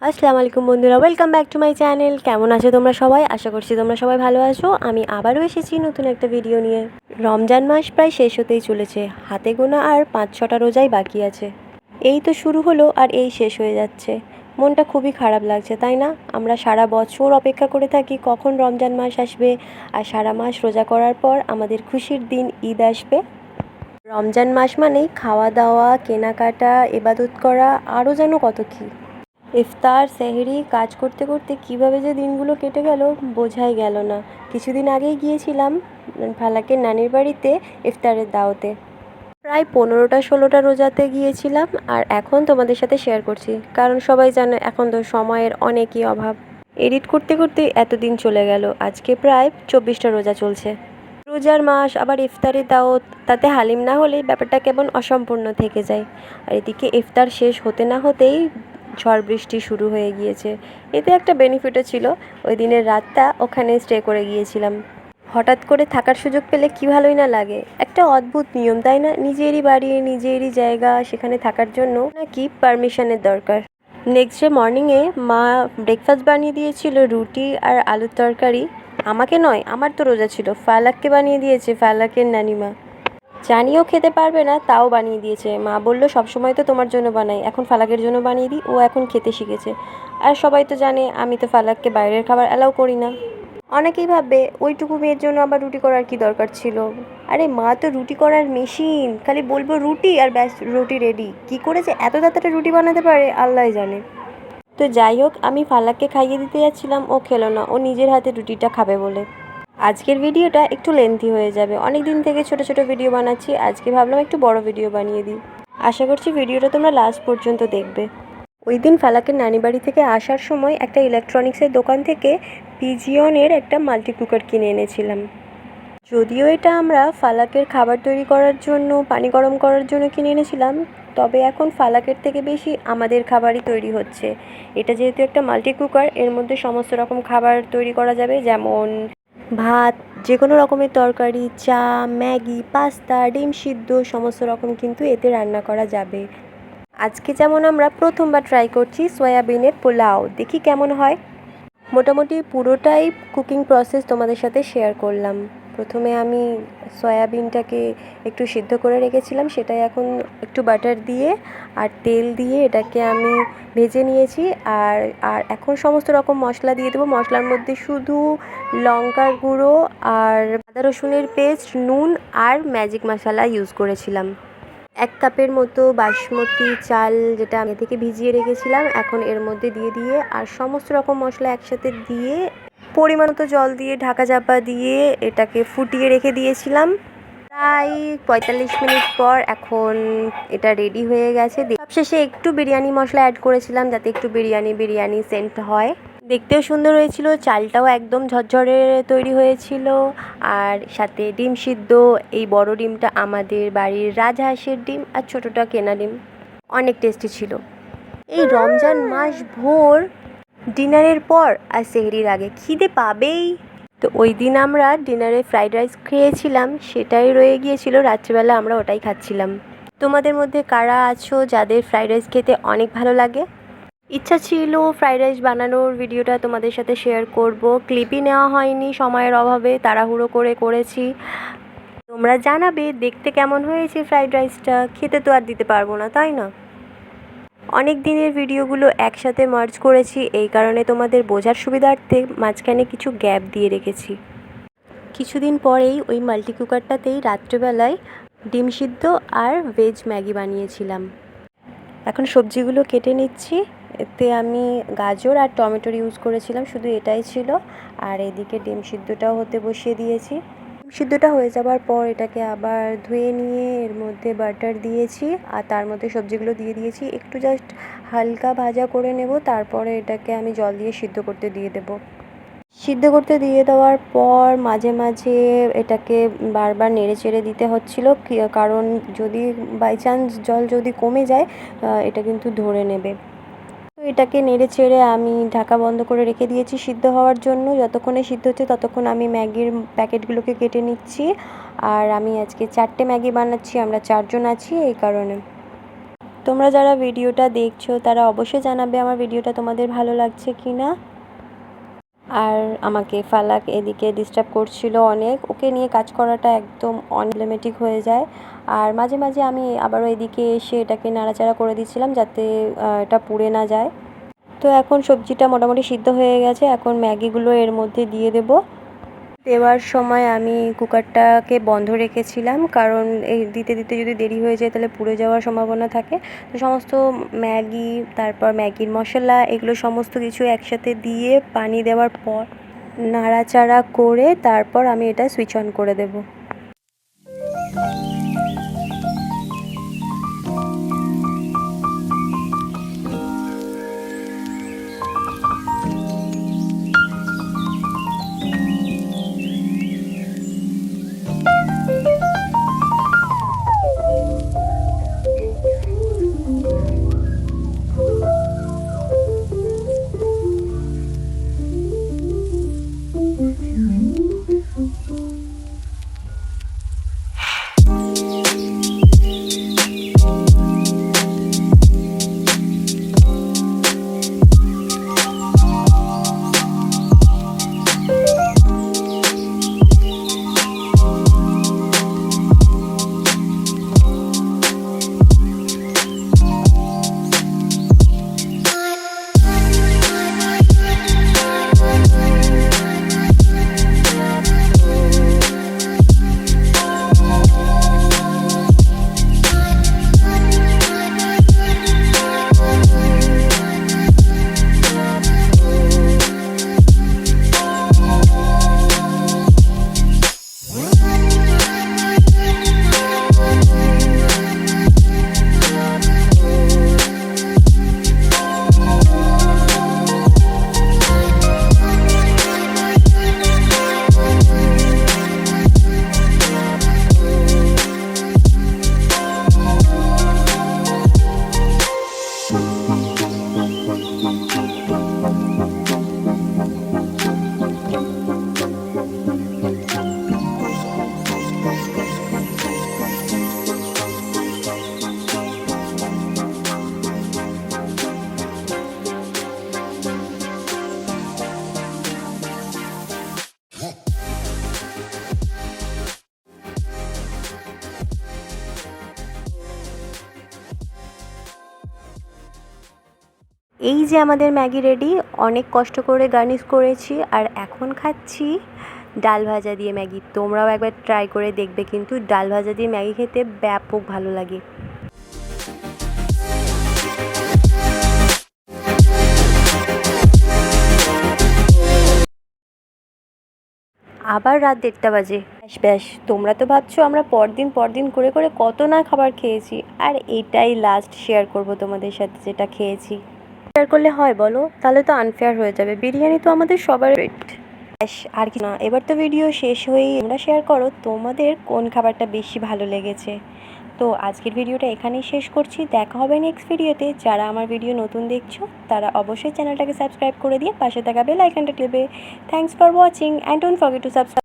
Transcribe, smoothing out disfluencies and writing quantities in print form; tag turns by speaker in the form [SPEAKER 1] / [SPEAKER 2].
[SPEAKER 1] আসসালামু আলাইকুম বন্ধুরা, welcome back to my channel. কেমন আছো তোমরা সবাই? আশা করছি তোমরা সবাই ভালো আছো। আমি আবারও এসেছি নতুন একটা ভিডিও নিয়ে। রমজান মাস প্রায় শেষ হতেই চলেছে, হাতে গোনা আর 5-6টা রোজাই বাকি আছে। এই তো শুরু হলো আর এই শেষ হয়ে যাচ্ছে। মনটা খুবই খারাপ লাগছে, তাই না? আমরা সারা বছর অপেক্ষা করে থাকি কখন রমজান মাস আসবে, আর সারা মাস রোজা করার পর আমাদের খুশির দিন ঈদ আসবে। রমজান মাস মানেই খাওয়া দাওয়া, কেনাকাটা, ইবাদত করা, আরও যেন কত কী। ইফতার, সেহরি কাজ করতে করতে কীভাবে যে দিনগুলো কেটে গেল বোঝাই গেল না। কিছুদিন আগেই গিয়েছিলাম ফালাকের নানির বাড়িতে ইফতারের দাওয়াতে। প্রায় 15টা-16টা রোজাতে গিয়েছিলাম, আর এখন তোমাদের সাথে শেয়ার করছি, কারণ সবাই জানে এখন তো সময়ের অনেকই অভাব। এডিট করতে করতে এতদিন চলে গেল, আজকে প্রায় 24টা রোজা চলছে। রোজার মাস, আবার ইফতারের দাওয়াত, তাতে হালিম না হলে ব্যাপারটা কেমন অসম্পূর্ণ থেকে যায়। আর এদিকে ইফতার শেষ হতে না হতেই ঝড় বৃষ্টি শুরু হয়ে গিয়েছে। এতে একটা বেনিফিটও ছিল, ওই দিনের রাতটা ওখানে স্টে করে গিয়েছিলাম। হঠাৎ করে থাকার সুযোগ পেলে কী ভালোই না লাগে। একটা অদ্ভুত নিয়ম, তাই না? নিজেরই বাড়ি, নিজেরই জায়গা, সেখানে থাকার জন্য নাকি পারমিশনের দরকার। নেক্সট ডে মর্নিংয়ে মা ব্রেকফাস্ট বানিয়ে দিয়েছিল, রুটি আর আলুর তরকারি। আমাকে নয়, আমার তো রোজা ছিল, ফালাককে বানিয়ে দিয়েছে ফালাকের নানিমা। জানিও খেতে পারবে না, তাও বানিয়ে দিয়েছে। মা বললো সবসময় তো তোমার জন্য বানাই, এখন ফালাকের জন্য বানিয়ে দিই, ও এখন খেতে শিখেছে। আর সবাই তো জানে আমি তো ফালাককে বাইরের খাবার অ্যালাউ করি না। অনেকেই ভাববে ওইটুকু মেয়ের জন্য আবার রুটি করার কি দরকার ছিল। আরে মা তো রুটি করার মেশিন, খালি বলবো রুটি আর ব্যাস, রুটি রেডি। কি করেছে এত তাড়াতাড়ি রুটি বানাতে পারে আল্লাহই জানে। তো যাই হোক, আমি ফালাককে খাইয়ে দিতে যাচ্ছিলাম, ও খেলো না, ও নিজের হাতে রুটিটা খাবে বলে। আজকের ভিডিওটা একটু লেন্থি হয়ে যাবে, অনেক দিন থেকে ছোট ছোট ভিডিও বানাচ্ছি, আজকে ভাবলাম একটু বড় ভিডিও বানিয়ে দিই। আশা করছি ভিডিওটা তোমরা লাস্ট পর্যন্ত দেখবে। ওই দিন ফালাকের নানি বাড়ি থেকে আসার সময় একটা ইলেকট্রনিক্সের দোকান থেকে পিজিয়নের একটা মাল্টি কুকার কিনে এনেছিলাম। যদিও এটা আমরা ফালাকের খাবার তৈরি করার জন্য, পানি গরম করার জন্য কিনে এনেছিলাম, তবে এখন ফালাকের থেকে বেশি আমাদের খাবারই তৈরি হচ্ছে। এটা যেহেতু একটা মাল্টি কুকার, এর মধ্যে সমস্ত রকম খাবার তৈরি করা যাবে, যেমন ভাত, যে কোনো রকমের তরকারি, চা, ম্যাগি, পাস্তা, ডিম সিদ্ধ, সমস্ত রকম কিন্তু এতে রান্না করা যাবে। আজকে যেমন আমরা প্রথমবার ট্রাই করছি সয়াবিনের পোলাও, দেখি কেমন হয়। মোটামুটি পুরোটাই কুকিং প্রসেস তোমাদের সাথে শেয়ার করলাম। প্রথমে আমি সয়াবিনটাকে একটু সিদ্ধ করে রেখেছিলাম, সেটাই এখন একটু বাটার দিয়ে আর তেল দিয়ে এটাকে আমি ভেজে নিয়েছি। আর আর এখন সমস্ত রকম মশলা দিয়ে দেবো। মশলার মধ্যে শুধু লঙ্কার গুঁড়ো আর আদা রসুনের পেস্ট, নুন আর ম্যাজিক মশলা ইউজ করেছিলাম। 1 কাপের মতো বাসমতি চাল, যেটা আগে থেকে ভিজিয়ে রেখেছিলাম, এখন এর মধ্যে দিয়ে আর সমস্ত রকম মশলা একসাথে দিয়ে পরিমাণ মতো জল দিয়ে ঢাকা চাপা দিয়ে এটাকে ফুটিয়ে রেখে দিয়েছিলাম। প্রায় 45 মিনিট পর এখন এটা রেডি হয়ে গেছে। সবশেষে একটু বিরিয়ানি মশলা অ্যাড করেছিলাম, যাতে একটু বিরিয়ানি সেন্ট হয়। দেখতেও সুন্দর হয়েছিল, চালটাও একদম ঝরঝরে তৈরি হয়েছিল। আর সাথে ডিম সিদ্ধ, এই বড় ডিমটা আমাদের বাড়ির রাজহাঁসের ডিম, আর ছোটোটা কেনা ডিম। অনেক টেস্টি ছিল। এই রমজান মাস ভোর ডিনারের পর আর সেহরির আগে খিদে পাবেই। তো ওই দিন আমরা ডিনারে ফ্রাইড রাইস খেয়েছিলাম, সেটাই রয়ে গিয়েছিল, রাত্রিবেলা আমরা ওটাই খাচ্ছিলাম। তোমাদের মধ্যে কারা আছো যাদের ফ্রাইড রাইস খেতে অনেক ভালো লাগে? ইচ্ছা ছিল ফ্রাইড রাইস বানানোর ভিডিওটা তোমাদের সাথে শেয়ার করব, ক্লিপই নেওয়া হয়নি, সময়ের অভাবে তাড়াহুড়ো করে করেছি। তোমরা জানাবে দেখতে কেমন হয়েছে ফ্রাইড রাইসটা, খেতে তো আর দিতে পারবো না, তাই না? অনেক দিনের ভিডিওগুলো একসাথে মার্জ করেছি, এই কারণে তোমাদের বোঝার সুবিধার্থে মাঝখানে কিছু গ্যাপ দিয়ে রেখেছি। কিছুদিন পরেই ওই মাল্টি কুকারটাতেই রাত্রেবেলায় ডিম সিদ্ধ আর ভেজ ম্যাগি বানিয়েছিলাম। এখন সবজিগুলো কেটে নিচ্ছি। এতে আমি গাজর আর টমেটোর ইউজ করেছিলাম, শুধু এটাই ছিল। আর এদিকে ডিম সিদ্ধটাও হতে বসিয়ে দিয়েছি। ডিম সিদ্ধটা হয়ে যাবার পর এটাকে আবার ধুয়ে নিয়ে এর মধ্যে বাটার দিয়েছি, আর তার মধ্যে সবজিগুলো দিয়ে দিয়েছি। একটু জাস্ট হালকা ভাজা করে নেব, তারপরে এটাকে আমি জল দিয়ে সিদ্ধ করতে দিয়ে দেবো। সিদ্ধ করতে দিয়ে দেওয়ার পর মাঝে মাঝে এটাকে বারবার নেড়ে চেড়ে দিতে হচ্ছিল, কারণ যদি বাই চান্স জল যদি কমে যায় এটা কিন্তু ধরে নেবে। তো এটাকে নেড়ে চেড়ে আমি ঢাকা বন্ধ করে রেখে দিয়েছি সিদ্ধ হওয়ার জন্য। যতক্ষণে সিদ্ধ হচ্ছে ততক্ষণ আমি ম্যাগির প্যাকেটগুলোকে কেটে নিচ্ছি। আর আমি আজকে 4টে ম্যাগি বানাচ্ছি, আমরা 4 জন আছি এই কারণে। তোমরা যারা ভিডিওটা দেখছো তারা অবশ্যই জানাবে আমার ভিডিওটা তোমাদের ভালো লাগছে কি না। আর আমাকে ফালাক এদিকে ডিস্টার্ব করছিল অনেক, ওকে নিয়ে কাজ করাটা একদম অনলিমিটেড হয়ে যায়। আর মাঝে মাঝে আমি আবারও এদিকে এসে এটাকে নাড়াচাড়া করে দিচ্ছিলাম যাতে এটা পুড়ে না যায়। তো এখন সবজিটা মোটামুটি সিদ্ধ হয়ে গেছে, এখন ম্যাগিগুলো এর মধ্যে দিয়ে দেওয়ার সময় আমি কুকারটাকে বন্ধ রেখেছিলাম, কারণ এই দিতে দিতে যদি দেরি হয়ে যায় তাহলে পুড়ে যাওয়ার সম্ভাবনা থাকে। তো সমস্ত ম্যাগি, তারপর ম্যাগির মশলা, এগুলো সমস্ত কিছু একসাথে দিয়ে পানি দেওয়ার পর নাড়াচাড়া করে তারপর আমি এটা সুইচ অন করে দেব। এই যে আমাদের ম্যাগি রেডি, অনেক কষ্ট করে গার্নিশ করেছি আর এখন খাচ্ছি ডাল ভাজা দিয়ে ম্যাগি। তোমরাও একবার ট্রাই করে দেখবে, কিন্তু ডাল ভাজা দিয়ে ম্যাগি খেতে ব্যাপক ভালো লাগে। আবার রাত 1:30 বাজে। ব্যাস, তোমরা তো ভাবছো আমরা পরদিন করে করে কত না খাবার খেয়েছি, আর এটাই লাস্ট শেয়ার করব তোমাদের সাথে যেটা খেয়েছি। শেয়ার করলে হয় বলো? তাহলে তো আনফেয়ার হয়ে যাবে। বিরিয়ানি তো আমাদের সবার ফেভারিট। ব্যাস, আর কি না। এবার তো ভিডিও শেষ হয়েই তোমরা শেয়ার করো তোমাদের কোন খাবারটা বেশি ভালো লেগেছে। তো আজকের ভিডিওটা এখানেই শেষ করছি, দেখা হবে নেক্সট ভিডিওতে। যারা আমার ভিডিও নতুন দেখছো তারা অবশ্যই চ্যানেলটাকে সাবস্ক্রাইব করে দিয়ে পাশে থাকা বেল আইকনটা টিপবে। Thanks for watching and don't forget to subscribe.